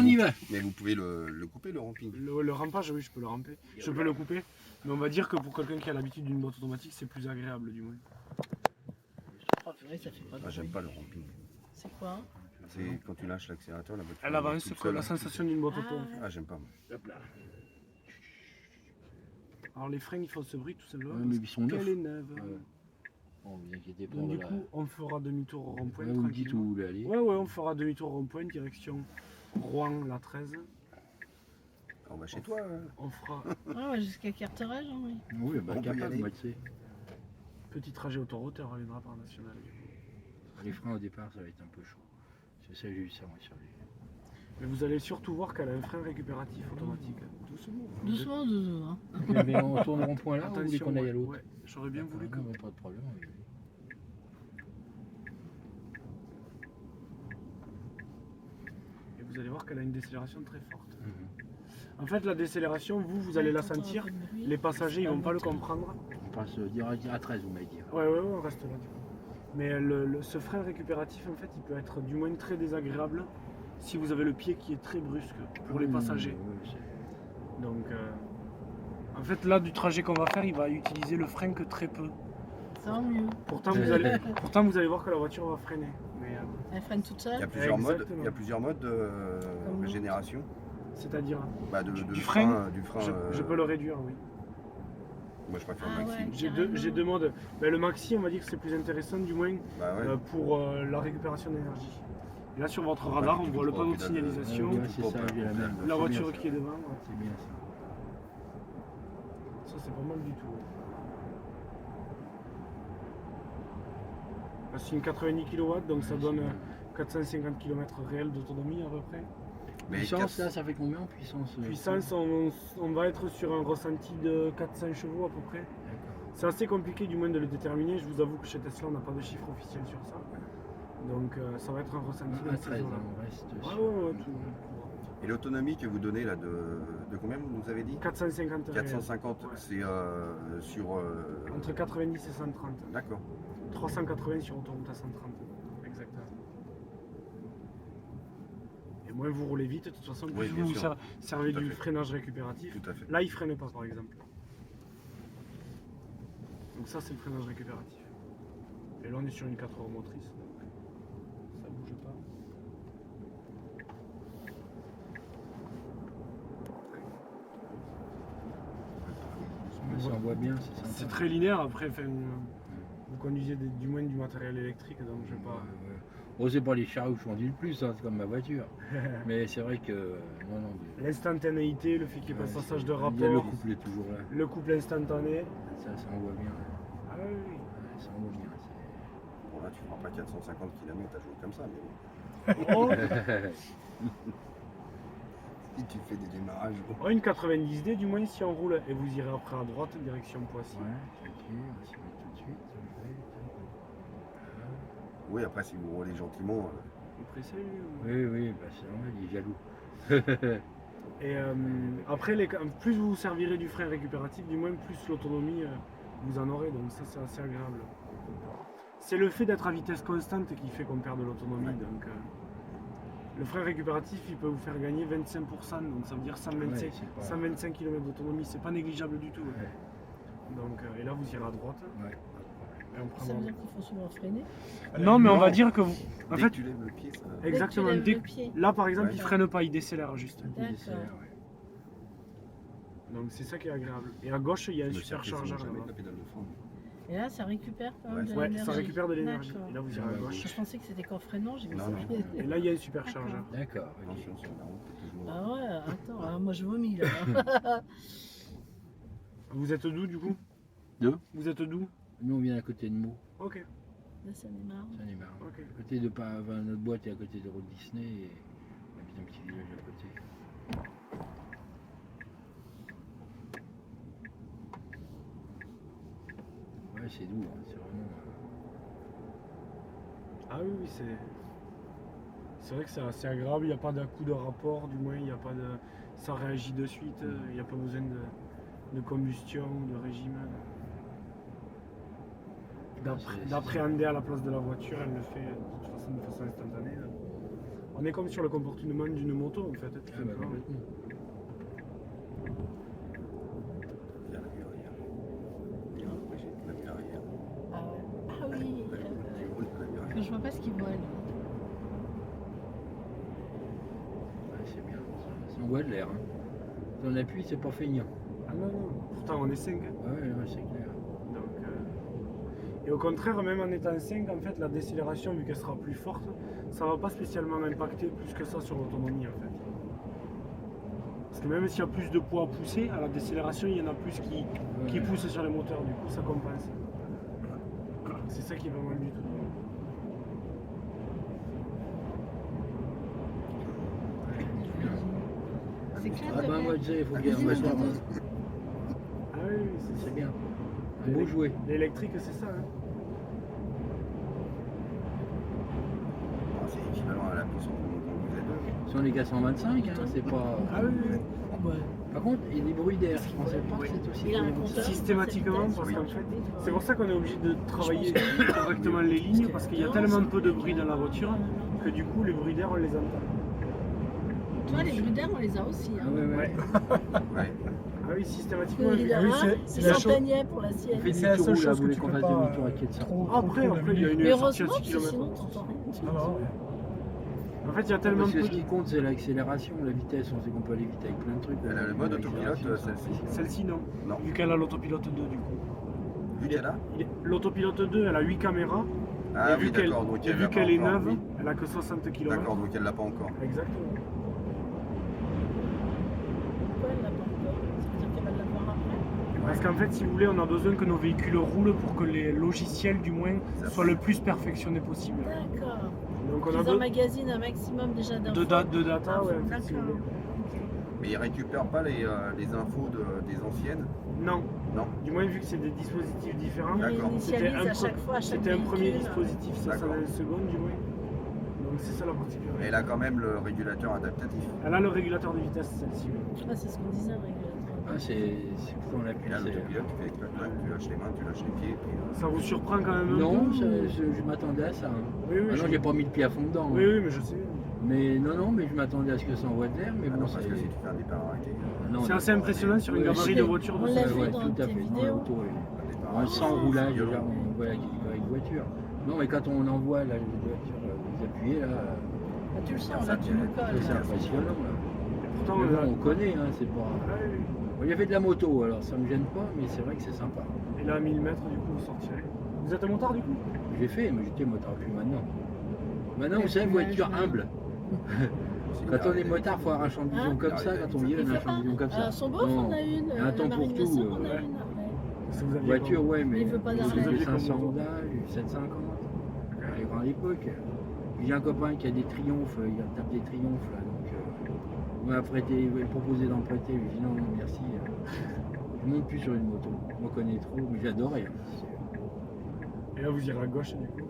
y va. Mais vous pouvez le couper, le ramping. Le rampage, oui, je peux le ramper. Je peux le couper. Mais on va dire que pour quelqu'un qui a l'habitude d'une boîte automatique, c'est plus agréable du moins. Oh, purée, ça fait pas de Ah, j'aime bruit. pas le ramping. C'est quoi? C'est quand tu lâches l'accélérateur, la voiture. Elle avance, toute que seule. la sensation d'une boîte auto. Ah. Ah, j'aime pas. Moi. Hop là. Alors les freins, ils font ce bruit tout simplement. Ouais, mais ils sont neufs. Qu'elle est neuve. Ouais. Bon, vous inquiétez pas. Donc du voilà. coup, on fera demi-tour au rond-point. Ouais, vous me dites tranquillement. où vous voulez aller. Ouais, on fera demi-tour au rond-point, direction Rouen, la 13. On va chez toi. On fera Ah ouais, jusqu'à Carteret, Jean-Louis. Oui, bah On peut y capable, aller. moi, tu sais. petit trajet autoroute et on reviendra par national. Les freins au départ, ça va être un peu chaud. C'est ça, j'ai eu ça, moi, sur les. Mais vous allez surtout voir qu'elle a un frein récupératif automatique. Doucement. Doucement, doucement. Hein. Ok, mais on tourne au rond-point là ou vous voulez qu'on aille à l'autre? ouais. J'aurais bien voulu que. Non, mais pas de problème. Oui. Et vous allez voir qu'elle a une décélération très forte. Mhm. En fait, la décélération, vous allez la sentir. Les passagers, ils vont pas le comprendre. On passe direct à 13, vous m'avez dit. Ouais, on reste là du coup. Mais ce frein récupératif, en fait, il peut être du moins très désagréable si vous avez le pied qui est très brusque pour les passagers. Oui, c'est- Donc, en fait, là, du trajet qu'on va faire, il va utiliser le frein que très peu. Ça va mieux. Pourtant, vous allez voir que la voiture va freiner. Mais, Elle freine toute Il y a seule. plusieurs modes. Exactement. Il y a plusieurs modes de Comme régénération. c'est-à-dire, Bah, Du de frein, du frein. je peux le réduire, oui. Moi, je préfère Ah le maxi. ouais. J'ai deux modes. Ben, le maxi, on va dire que c'est plus intéressant, du moins, Bah ouais. pour la récupération d'énergie. Et là, sur votre radar, on voit le panneau de signalisation, Ouais, c'est ça, j'ai la même. la C'est voiture bien, qui est ça. devant. Ouais. C'est bien ça. Ça, c'est pas mal du tout. C'est une 90 kW, donc ça Ouais, donne c'est 450 km réels d'autonomie à peu près. Mais Puissance, là, ça fait combien en puissance Puissance, on va être sur un ressenti de 400 chevaux à peu près. D'accord. C'est assez compliqué du moins de le déterminer. Je vous avoue que chez Tesla, on n'a pas de chiffre officiel sur ça. Donc ça va être un ressenti À dans ces 13, eaux-là. on reste Ouais, sur. ouais, tout. Et l'autonomie que vous donnez là de combien vous nous avez dit 450 réels. 450, Ouais. c'est sur. Entre 90 et 130. D'accord. 380 sur autoroute à 130. Exactement. Et moins vous roulez vite, de toute façon, plus Oui, bien vous sûr. servez Tout à du fait. freinage récupératif. Tout à fait. Là, il freine pas, par exemple. Donc ça, c'est le freinage récupératif. Et là, on est sur une 4 roues motrices. Donc ça bouge pas. Mais ça envoie bien, c'est sympa. C'est très linéaire. Après, enfin, vous conduisez du moins du matériel électrique, donc je vais pas. Bon, c'est pas les charrues que je conduis le plus, hein, c'est comme ma voiture. Mais c'est vrai que. Non, non. L'instantanéité, le fait qu'il y ait pas de passage de Le rapport, couple est toujours là. le couple instantané. Ça envoie bien. Ah oui, oui. Ouais, ça envoie bien. Bon, là, tu feras pas 450 km à jouer comme ça, mais bon. Oh, Si tu fais des démarrages. oh, une 90D, du moins si on roule. Et vous irez après à droite, direction Poissy. Ouais, ok, on va s'y mettre tout de suite. Oui, après, si vous roulez gentiment. Vous pressez, Oui, bah c'est normal, il est jaloux. Et après, plus vous servirez du frein récupératif, du moins plus l'autonomie vous en aurez. Donc ça, c'est assez agréable. C'est le fait d'être à vitesse constante qui fait qu'on perd de l'autonomie. Ouais. Donc le frein récupératif, il peut vous faire gagner 25%. Donc ça veut dire 125, Ouais, c'est pas- 125 km d'autonomie. C'est pas négligeable du tout. Ouais. Donc, et là, vous irez à droite. Ouais. Et on Ça veut dire qu'il faut souvent freiner. Non, mais on Non. va dire que vous. En Dès fait, que tu lèves le pied, ça. exactement. Dès que tu lèves Dès- le pied. Là, par exemple, Ouais. il freine pas, il décélère juste. Il D'accord. décélère, ouais. Donc c'est ça qui est agréable. Et à gauche, il y a un Le superchargeur jamais là-bas. la pédale de frein. Et là, ça récupère quand même Ouais, de Ouais, l'énergie. ça récupère de l'énergie. D'accord. Et là, vous irez à Ouais, gauche. Je pensais que c'était qu'en freinant, j'ai vu Non, ça. non. Et là, il y a un superchargeur. D'accord, ok. Attention sur la route, toujours. Ah ouais, attends, ah, moi je vomis là. Vous êtes d'où du coup D'où Vous êtes d'où Nous, on vient à côté de Meaux, Ok, Là, ça démarre. ça en est marre. ok. À côté de enfin, notre boîte est à côté de route Disney et on habite un petit village à côté. Ouais, c'est doux, hein, c'est vraiment. Ah oui, oui, c'est vrai que c'est assez agréable. Il n'y a pas d'un coup de rapport, du moins, il n'y a pas de. Ça réagit de suite. Il n'y a pas besoin de combustion, de régime. C'est- D'appréhender à la place de la voiture, elle le fait de toute façon de façon instantanée. On est comme sur le comportement d'une moto en fait. Tout Ah bah, simplement. complètement. Il y a la vue arrière. La vue arrière. Ah, ouais. Ah oui. Tu roules, la vue Mais arrière. je vois pas ce qu'il voit lui. Ouais, c'est bien. Ça envoie de l'air. Hein. Si on appuie, c'est pas feignant. Ah non, non. Pourtant on est 5. Ouais, ouais, c'est clair. Et au contraire, même en étant 5, en fait, la décélération, vu qu'elle sera plus forte, ça va pas spécialement impacter plus que ça sur l'autonomie en fait. Parce que même s'il y a plus de poids à pousser, à la décélération, il y en a plus qui Ouais. poussent sur les moteurs, du coup ça compense. C'est ça qui est pas mal du tout. C'est clair Ah de bah même. moi, tu sais, il faut Ah, bien vas-y, m'asseoir. vas-y. Ah oui, oui, C'est bien. Un beau jouet. L'électrique, c'est ça. Hein. Ah, c'est équivalent à la puissance de mon vous êtes. Si on est qu'à 125, hein, c'est pas. Ah oui, oui. Ouais. Par contre, il y a des bruits d'air. Je pensais pas que c'était aussi. Il a un violent que ça. compteur. Systématiquement, parce Oui. qu'en fait, c'est pour ça qu'on est obligé de travailler correctement les lignes, parce qu'il y a tellement peu de bruit dans la voiture que du coup, les bruits d'air, on les entend. Toi, les bruits d'air, on les a aussi. Ah Hein. ouais, ouais. Ouais. Ah oui, systématiquement. Il a oui, un, c'est il la s'enteignait pour la On sienne. fait C'est la demi-tour seule là, chose vous que voulez tu qu'on peux fasse pas demi-tour à 400. Après, il y a une Mais sortie à heureusement, 6 parce que km. sinon, t'entends rien. Ah non, ouais. En fait, il y a tellement Parce de que peu ce qui compte, c'est l'accélération, la vitesse. On sait qu'on peut aller vite avec plein de trucs. Elle a le mode autopilote, celle-ci. Celle-ci, non. Non. Vu qu'elle a l'autopilote 2, du coup. Vu qu'elle a. L'autopilote 2, elle a 8 caméras. Ah et vu oui, qu'elle d'accord. Donc et elle vu l'a qu'elle pas est encore, neuve, oui. elle a que 60 km. D'accord, donc elle l'a pas encore. Exactement. Pourquoi elle l'a pas encore? Ça veut dire qu'elle va l'avoir après? Parce qu'en fait, si vous voulez, on a besoin que nos véhicules roulent pour que les logiciels, du moins, Ça soient le plus perfectionnés possible. D'accord. Donc on a Ils besoin emmagasinent un maximum déjà d'infos. de data, ouais, en fait, si vous D'accord. voulez. Mais il récupère pas les infos des anciennes. Non. Non. Du moins, vu que c'est des dispositifs différents. Il D'accord. initialise C'était un à chaque fois, à chaque C'était un premier véhicule. dispositif, ça D'accord. s'en a une seconde, du moins. Donc c'est ça la particularité. Mais elle a quand même le régulateur adaptatif. Elle a le régulateur de vitesse, celle-ci. oui. Ah, c'est ce qu'on disait, le régulateur. Ah, c'est quand on appuie. Et là, c'est- l'autopilote, tu fais clac, clac, tu lâches les mains, tu lâches les pieds. Puis, Ça vous surprend quand même un Non, peu je m'attendais à ça. Hein. Oui, oui, Ah non, je- j'ai pas mis le pied à fond dedans. oui, hein. oui, mais je sais. Mais non, mais je m'attendais à ce que ça envoie de l'air. Mais ah bon, non, c'est parce que si tu fais un départ arrêté, non, C'est non. assez impressionnant sur une Ouais, gabarit c'est- de voiture. On de l'a ce- vu ouais, dans tout à tes fait. vidéos. Dans l'auto, oui. un départ On sent le roulage violent. déjà, on voit avec voiture. Non, mais quand on envoie la voiture, vous appuyez là, Ah, tu le sens, Ça, là, tu tu- nous colles. c'est là. impressionnant là. Pourtant, Mais on a- bon, on connaît, hein, c'est pas. Ah oui, oui. Bon, il y avait de la moto, alors ça me gêne pas, mais c'est vrai que c'est sympa. Et là, à 1000 mètres, du coup, vous sortirez. Vous êtes un motard, du coup J'ai fait, mais j'étais motard plus maintenant. Maintenant, Mais vous savez, plus voiture l'âge, humble. C'est Quand on est une motard, il faut avoir un champ de vision Hein comme ça. Quand on vient, Il on a un fait champ de pas. vision comme ça. Son beauf, Non. on a une. Un temps La pour Marine tout, Nassau, on a ouais. une. Ouais. Si vous aviez Voiture, comme- ouais, mais Il veut pas j'ai d'arrêt. des Comme 500 moto. Honda, j'ai eu 750. À la grande époque. J'ai un copain qui a des triomphes, il tape des triomphes là, donc il m'a prêté, il m'a proposé d'en prêter, je lui ai dit non, non merci, je monte plus sur une moto, je me connais trop, mais j'adorais. Et là, vous irez à gauche, du coup.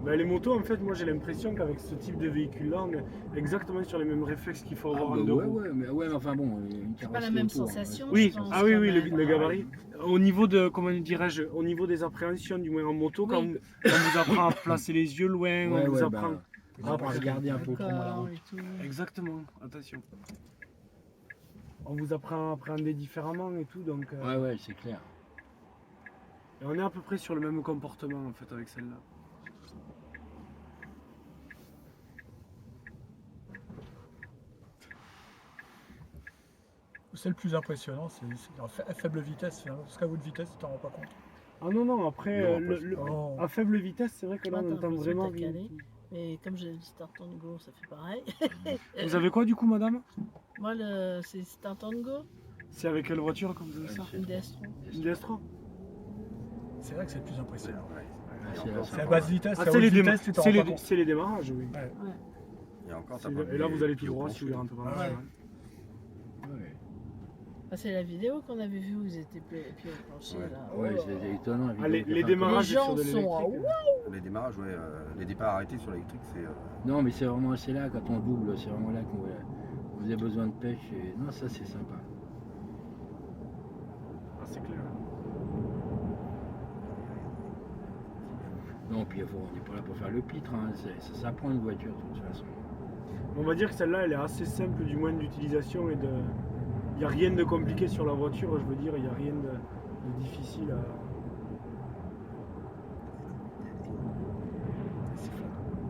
Ben, les motos, en fait, moi, j'ai l'impression qu'avec ce type de véhicule-là, on est exactement sur les mêmes réflexes qu'il faut Ah, avoir bah en deux ouais, roues. ouais, mais enfin bon, une C'est pas la carrosserie même autour, hein, sensation. Oui, je pense, ah oui, quand oui, même. le gabarit. Au niveau de, comment dirais-je, au niveau des appréhensions, du moins en moto, quand Oui. on vous apprend à placer les yeux loin, Ouais, on vous ouais, apprend. bah, on va regarder un peu comment la D'accord, route. et tout. Exactement, attention. On vous apprend à appréhender différemment et tout, donc Ouais, ouais, c'est clair. et on est à peu près sur le même comportement en fait avec celle-là. C'est le plus impressionnant, c'est à faible vitesse, finalement, parce qu'à haute vitesse, tu t'en rends pas compte. Ah non, non, après, Non, Oh. à faible vitesse, c'est vrai que là Toi, on t'as entend l'impression vraiment que t'as rien. calé. Mais comme j'ai dit Start and Go, ça fait pareil. Vous avez quoi du coup, madame? Moi, c'est Start and Go, C'est avec quelle voiture comme vous avez ça? une DS3. Une DS3? C'est vrai que c'est le plus Ouais, impressionnant. ouais. Ah, Et c'est encore, la- C'est à basse vitesse, Ah, à c'est haute les, vitesse, tu t'en rends pas compte. c'est les démarrages, oui. Et encore, C'est- t'as pas Et là mis vous allez les tout pieds au droit plancher. si vous rentrez dans la Ah voiture, ouais. hein. Ouais, Ah, c'est la vidéo qu'on avait vue où ils étaient pieds au plancher. Ouais. Là. ouais, Oh. c'est étonnant. Ah, évidemment, les qu'il y a pas démarrages Les gens sur de sont à l'électrique. Les démarrages, ouais, les départs arrêtés sur l'électrique, c'est. Non, mais c'est vraiment c'est là, quand on double, c'est vraiment là qu'on vous avez besoin de pêche. Et... Non, ça c'est sympa. Ah, c'est clair. Non, puis on n'est pas là pour faire le pitre, hein. Ça s'apprend une voiture de toute façon. On va dire que celle-là, elle est assez simple, du moins d'utilisation et de. Il n'y a rien de compliqué sur la voiture, je veux dire, il n'y a rien de difficile à.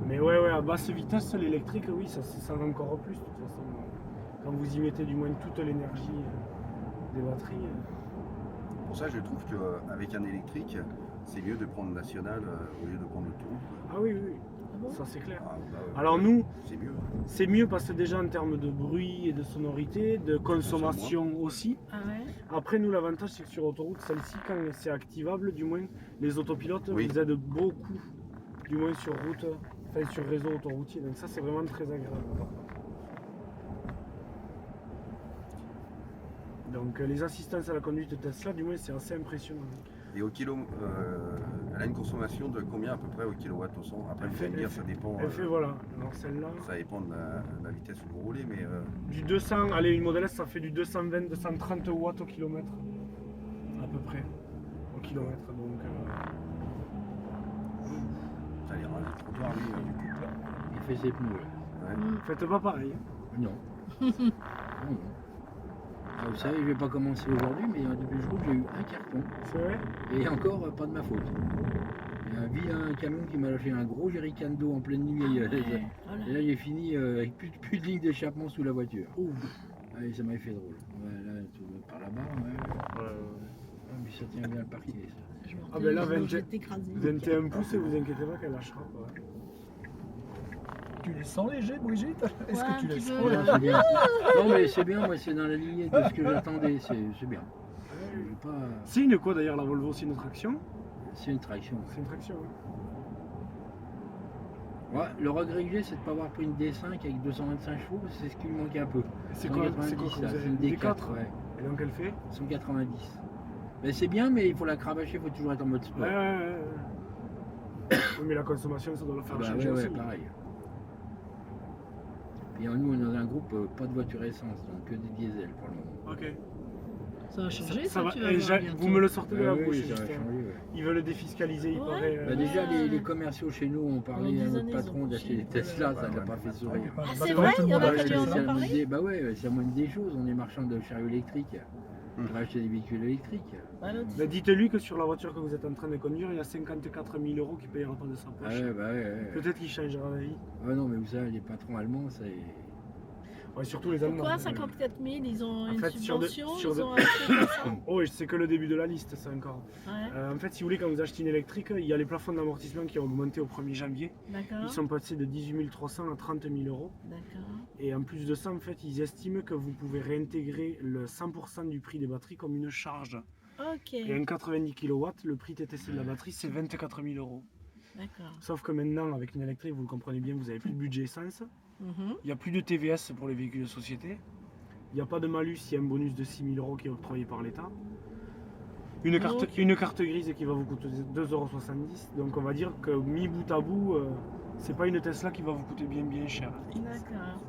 Mais ouais, à basse vitesse, l'électrique, oui, ça va encore plus, de toute façon. Quand vous y mettez du moins toute l'énergie des batteries. Pour ça, je trouve qu'avec un électrique, c'est mieux de prendre national au lieu de prendre l'autoroute. Ah oui, oui, Ah bon ça c'est clair. Ah, bah, Alors nous, c'est mieux. c'est mieux parce que déjà en termes de bruit et de sonorité, de consommation aussi. Ah ouais. Après, nous, l'avantage, c'est que sur autoroute, celle-ci, quand c'est activable, du moins, les autopilotes Oui. vous aident beaucoup, du moins sur route, enfin sur réseau autoroutier. Donc ça, c'est vraiment très agréable. Donc les assistances à la conduite Tesla, du moins, c'est assez impressionnant. Et au kilo, elle a une consommation de combien à peu près au kilowatt au 100? Après, vous allez me dire, ça dépend. Elle fait, voilà, alors celle-là, Ça dépend de la vitesse où vous roulez, mais du 200, allez, une Model S, ça fait du 220-230 watts au kilomètre, à peu près, au kilomètre. Donc, ça ira le trottoir, lui, du coup. Il fait ses pneus. Là. Ouais. faites pas pareil. Non. Non. Ah, vous savez, je vais pas commencer aujourd'hui, mais depuis le jour, j'ai eu un carton. C'est vrai? Et encore, pas de ma faute. Il y a un vilain camion qui m'a lâché un gros jerrycan d'eau en pleine nuit. Ouais. Oh là. Et là, j'ai fini avec plus de ligne d'échappement sous la voiture. Ah, et ça m'avait fait drôle. Ouais, là, par là-bas, ouais. Ah, mais ça tient bien le parquet, ça. Je me Ah, ben là, retrouve, 20 je vais t'écraser. 21 pouces et vous inquiétez pas qu'elle lâchera pas. Tu les sens légers, Brigitte? Est-ce Ouais, que tu un les petit sens peu. Ouais, c'est bien. Non, mais c'est bien, moi, c'est dans la lignée de ce que j'attendais. C'est bien. Je veux pas... C'est une quoi d'ailleurs la Volvo? C'est une traction? C'est une traction. C'est une traction. Ouais, le regret que j'ai, c'est de ne pas avoir pris une D5 avec 225 chevaux, c'est ce qui me manquait un peu. C'est quoi, 190, que vous là, avez c'est une une D4, D4? ouais. Et donc elle fait? 190. Mais c'est bien, mais il faut la cravacher, il faut toujours être en mode sport. Ouais. Oui, mais la consommation, ça doit le Ah faire bah changer ouais, aussi. pareil. Puis nous, on est dans un groupe, pas de voiture essence, donc que des diesels pour le moment. Ok. Ça va changer, ça, va. tu vas Et voir bientôt. vous me le sortez de la Ouais, bouche, oui, ça va justement. changer, ouais. Ils veulent le défiscaliser, il Ouais. paraît. Bah déjà, les commerciaux chez nous ont parlé Pendant à 10 notre années, patron ils ont d'acheter des poussé. Tesla, ça Ouais, l'a pas fait sourire. Ah, Bah, c'est bah, vrai? tout le Il y en monde a a qui acheté en ça. ont parlé? Bah ouais, c'est la moindre des choses, on est marchand de chariots électriques. On va acheter des véhicules électriques. Bah, l'autre, Bah, dites-lui que sur la voiture que vous êtes en train de conduire, il y a 54 000 € qui payera pas de sa Ah poche. ouais, bah ouais. Peut-être qu'il changera d'avis. Ouais, non, mais vous savez, les patrons allemands, c'est. Ouais, surtout les Allemands. pourquoi 54 000? Ils ont En une fait, sur de- subvention, sur ils de- ont acheté comme ça. Oh, c'est que le début de la liste, ça encore. Ouais, En fait, si vous voulez, quand vous achetez une électrique, il y a les plafonds d'amortissement qui ont augmenté au 1er janvier. d'accord. Ils sont passés de 18 300 à 30 000 €. D'accord. Et en plus de ça, en fait, ils estiment que vous pouvez réintégrer le 100% du prix des batteries comme une charge. Ok, Et un 90 kW, le prix TTC de la batterie, c'est 24 000 €. d'accord. Sauf que maintenant, avec une électrique, vous le comprenez bien, vous n'avez plus de budget essence. Mhm. Il n'y a plus de TVS pour les véhicules de société. Il n'y a pas de malus, il y a un bonus de 6 000 € qui est octroyé par l'État. Une carte grise qui va vous coûter 2,70 €. Donc on va dire que mis bout à bout, c'est pas une Tesla qui va vous coûter bien cher. D'accord.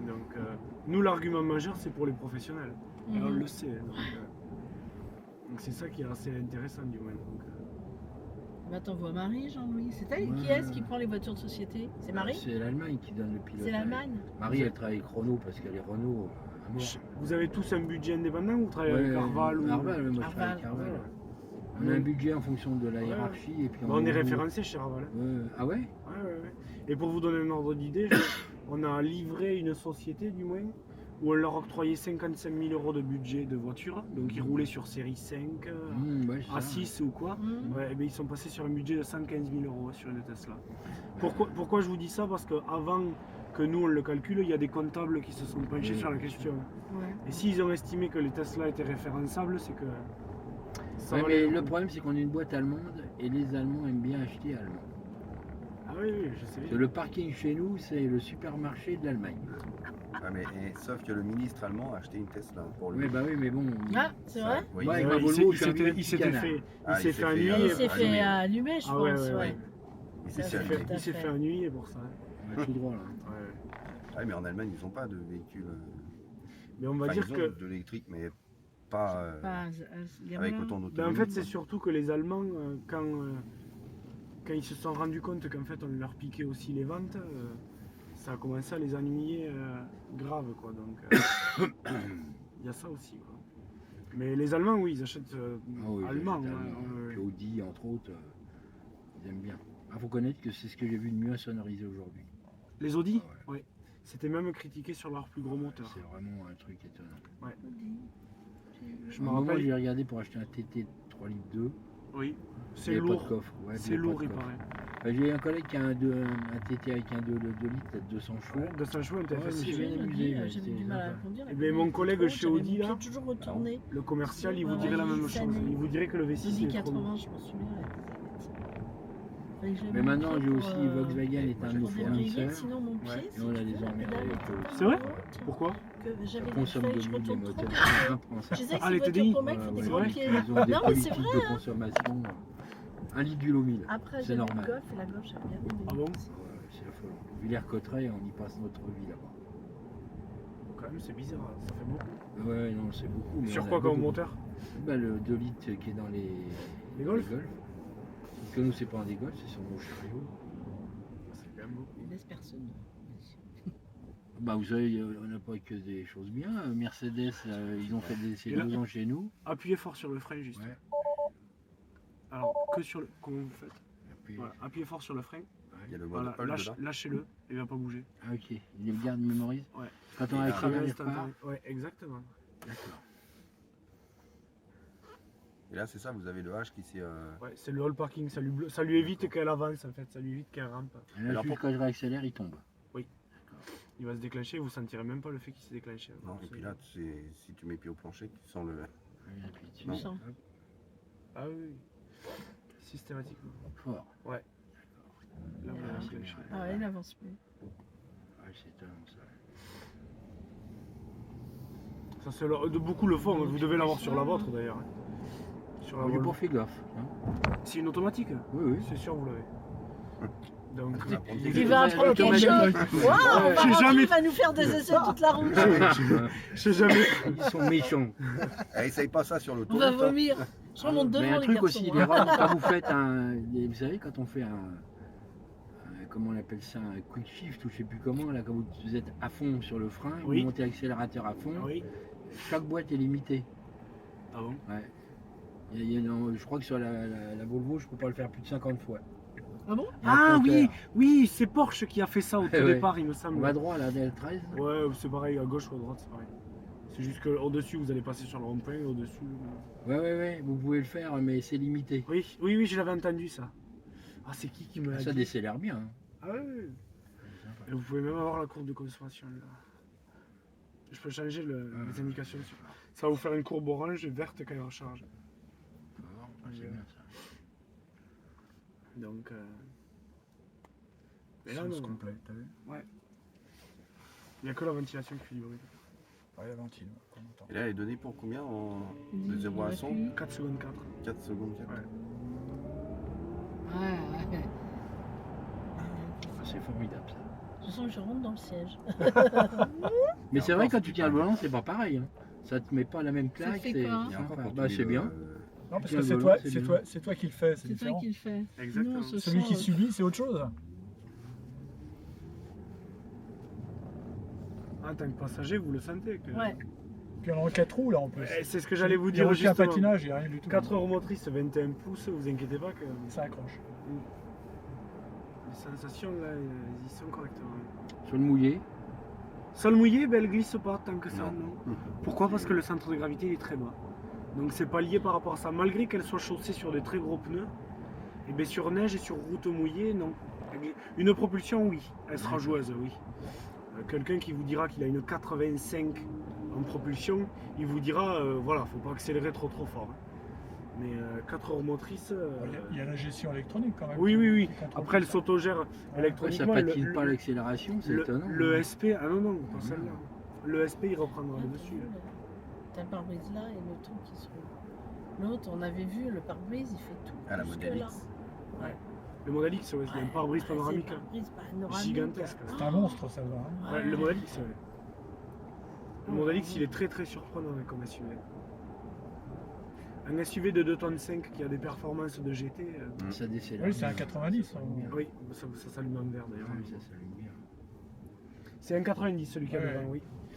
Donc nous, l'argument majeur, c'est pour les professionnels. Et on Mhm. le sait. Donc c'est ça qui est assez intéressant du moins. Donc, Bah, t'envoies Marie, Jean-Louis. C'est elle qui Ouais. est-ce qui prend les voitures de société? C'est Marie? C'est l'Allemagne qui donne le pilote. C'est l'Allemagne? Marie, elle travaille avec Renault parce qu'elle est Renault à mort. vous avez tous un budget indépendant ou vous travaillez avec Arval ou... Arval, moi je travaille avec Arval. Arval. On a un budget en fonction de la hiérarchie et puis Bah, on est référencé chez Arval. Ah ouais? Ouais. Et pour vous donner un ordre d'idée, on a livré une société du moins où on leur octroyait 55 000 € de budget de voiture. Donc ils roulaient sur série 5, Ouais, c'est ça. A6 ou quoi. Mhm. Ouais, et bien ils sont passés sur un budget de 115 000 € sur une Tesla. Pourquoi je vous dis ça? Parce qu'avant que nous on le calcule, il y a des comptables qui se sont penchés sur la question. Ouais. Et s'ils ont estimé que les Tesla étaient référençables, c'est que ça Ouais, valait mais le le coup. problème c'est qu'on est une boîte allemande et les Allemands aiment bien acheter allemand. Ah oui, je sais Parce bien. que le parking chez nous c'est le supermarché de l'Allemagne. Ah, sauf que le ministre allemand a acheté une Tesla pour lui. Oui, bah oui, mais bon. Ah, c'est vrai? Oui. Ouais, avec Ouais, ma il Volvo, s'est- je suis un vieux il petit s'était canard. fait, Ah, il s'est fait ennuyer. Il s'est pour fait allumer. allumer, je Ah pense. ouais, Ouais. ouais. Il s'est Ça, fait c'est allumer. tout à Il s'est fait. fait ennuyer pour ça. Ouais, tout droit là. Ah, mais en Allemagne, ils n'ont pas de véhicules. Mais on va Enfin, dire ils ont que. de l'électrique, mais pas Pas, avec gamin. autant d'autonomie. Ben, en fait, c'est quoi. surtout que les Allemands, quand ils se sont rendus compte qu'en fait on leur piquait aussi les ventes, ça a commencé à les ennuyer grave, quoi. Donc, il y a ça aussi, quoi. Mais les Allemands, oui, ils achètent Ah oui, allemands. j'achète Ouais, allemand. ouais, ouais. Puis Audi, entre autres, ils aiment bien. Il faut connaître que c'est ce que j'ai vu de mieux sonorisé aujourd'hui. Les Audi, Ah ouais. C'était même critiqué sur leur plus gros moteur. C'est vraiment un truc étonnant. Je À me un moment, rappelle. j'ai regardé pour acheter un TT 3 litres 2. Oui, Il c'est n'y avait pas de lourd. coffre. Ouais, C'est il y avait lourd, pas il de coffre. paraît. J'ai un collègue qui a un TT avec un 2 litres, peut-être 200 chevaux. Ouais, 200 chevaux, un Ouais, TFSI. mais J'ai bien bien amusé, dit, ouais, j'avais c'est du mal à sympa. conduire. Eh ben, mon collègue chez Audi, là, toujours retourné. Le commercial, il vous Ouais, dirait la ouais, même X chose. années. Il vous dirait que le V6 Audi il est trop lourd. 80, je m'en souviens. Fallait que je Mais lève mon maintenant, pied j'ai pour, aussi Volkswagen est un de nos pour débrayer, fournisseurs. sinon mon pied, Ouais, si et on a tu des veux, la emmerdes pédale avec était eux. tellement C'est vrai haute Pourquoi que j'avais Ça des consomme feuilles, de je l'huile, les retourne trop moteurs. vite. Ça prend ça. Je disais que Ah, ces les voitures TDI. pour mecs font des Ouais, grands ouais, pieds. ils ont des Non, mais c'est politiques vrai. de consommation. Un litre d'huile au mille. Après, C'est j'ai le normal. Golf et la Golf, j'aime bien aimé. Ah bon C'est affolant. Villers-Cotterêts, on y passe notre vie là-bas. Quand même, c'est bizarre, ça fait beaucoup. Ouais, non, c'est beaucoup. Mais Sur on a quoi comme beaucoup. moteur Bah, le 2 litres qui est dans les Golf Parce que nous, c'est pas un des Golf, c'est sur nos chariots. C'est quand même beaucoup. Il laisse personne. Bah, vous savez, on n'a pas que des choses bien. Mercedes, ils ont fait des essais Et là- 2 ans chez nous. Appuyez fort sur le frein, juste. Ouais. Alors, que sur le. Comment vous faites Et puis, Voilà, appuyez fort sur le frein. Il y a le mode Voilà, All dedans. lâchez-le, il va pas bouger. Ah, ok. Il le garde, il mémorise. Ouais. Quand on Et accélère, il Instantané. repart. Ouais, exactement. D'accord. Et là, c'est ça, vous avez le H qui s'est. Ouais, c'est le hall parking, ça lui évite qu'elle avance en fait, ça lui évite qu'elle rampe. Et là, Alors, juste quand je réaccélère, il tombe. Il va se déclencher, vous sentirez même pas le fait qu'il s'est déclenché. Non, et puis là, si tu mets pied au plancher, tu sens le. Il appuie dessus. Tu sens. Hop, Ah oui, systématiquement. fort. Là, Ah, vous allez c'est déclencher. bien. Ah ouais, il avance plus. Ouais, c'est étonnant ça. Ça, c'est de beaucoup le font, vous devez l'avoir sur la vôtre d'ailleurs. Sur la J'ai Volvo. pas fait gaffe. Hein. C'est une automatique, Oui, oui. c'est sûr, vous l'avez. Donc, Il va apprendre quelque chose. Waouh, J'ai jamais- il va nous faire des essais toute la route. je sais jamais. Ils sont méchants. Essaye pas ça sur On va l'autoroute. hein. vomir. Je remonte Mais devant un les truc garçons. aussi, l'erreur, quand vous faites vous savez, quand on fait comment on appelle ça, un quick shift ou je sais plus comment, là, quand vous êtes à fond sur le frein, Oui. vous montez l'accélérateur à fond, Oui. chaque boîte est limitée. Ah bon Ouais. Je crois que sur la Volvo, je peux pas le faire plus de 50 fois. Ah bon Il y a un Ah compteur. oui, oui, c'est Porsche qui a fait ça au tout Ouais. départ, il me On semble. va droit là, DL13. Ouais, c'est pareil, à gauche ou à droite, c'est pareil. C'est juste qu'au-dessus, vous allez passer sur le rond-point, et au-dessus. Ouais, vous pouvez le faire, mais c'est limité. Oui, je l'avais entendu ça. Ah, c'est qui me l'a Ça dit décélère bien. Hein. Ah ouais. Et vous pouvez même avoir la courbe de consommation là. Je peux changer les indications. Ça va vous faire une courbe orange et verte quand il recharge. C'est bien ça. Donc. Mais là, Essence non. complet, t'as vu Il n'y a que la ventilation qui fait du bruit. Ouais, la ventile. Comme on entend. Et là, elle est donnée pour combien de 0 à 100 4 secondes 4. 4 secondes 4. Ouais. Ouais. Ah, c'est formidable ça. Je sens que je rentre dans le siège. Mais c'est encore, vrai, quand c'est tu du tiens le pain. volant, c'est pas pareil. Hein. Ça te met pas la même claque. fait c'est quoi Et encore, sympa. quand tu Bah, mets c'est bien. Non, parce Tiens, que le c'est volant, toi, c'est c'est bien. toi, c'est toi qui le fais, c'est C'est toi différent. qui le fais. Exactement. Nous, on se Celui sent, qui subit, c'est autre chose. En tant que passager, vous le sentez que... Ouais. Puis on a 4 roues là en plus. C'est ce que j'allais vous Il n'y a dire aucun justement. patinage, il n'y a rien du tout. 4 heures motrices, 21 pouces, vous inquiétez pas que Ça accroche. les sensations là, ils y sont correctement. Sur le mouillé, Sol mouillé, ben, elle glisse pas tant que ça, Non. non. Pourquoi? Parce que le centre de gravité il est très bas. Donc c'est pas lié par rapport à ça. Malgré qu'elle soit chaussée sur des très gros pneus, et bien sur neige et sur route mouillée, non. Une propulsion, oui. Elle sera joueuse, oui. Quelqu'un qui vous dira qu'il a une 85 en propulsion, il vous dira, voilà, faut pas accélérer trop fort. hein. Mais 4 heures motrices... Il y a la gestion électronique quand même. Oui, oui. qui contrôle Après, elle tout ça. s'autogère Ouais, ça électroniquement. patine pas l'accélération, c'est le, étonnant. le hein. SP, ah non, pas Ah, celle-là. Le SP, il reprendra le dessus. T'as le pare-brise là et le truc qui se roule. L'autre, on avait vu, le pare-brise, il fait tout. Ah, la jusque Model là. X. Le Model X, ouais, c'est un pare-brise Ouais, panoramique. c'est le pare-brise panoramique. Gigantesque. C'est un monstre ça va. Hein. Ouais, le Model X, ouais. Le Model X, il est très surprenant hein, comme SUV. Un SUV de 2,5 tonnes qui a des performances de GT, Ça décélère. Oui, c'est un bien. 90. hein. oui, ça s'allume en vert d'ailleurs. Ouais, ça s'allume bien. C'est un 90 celui qui a Ouais. devant, oui.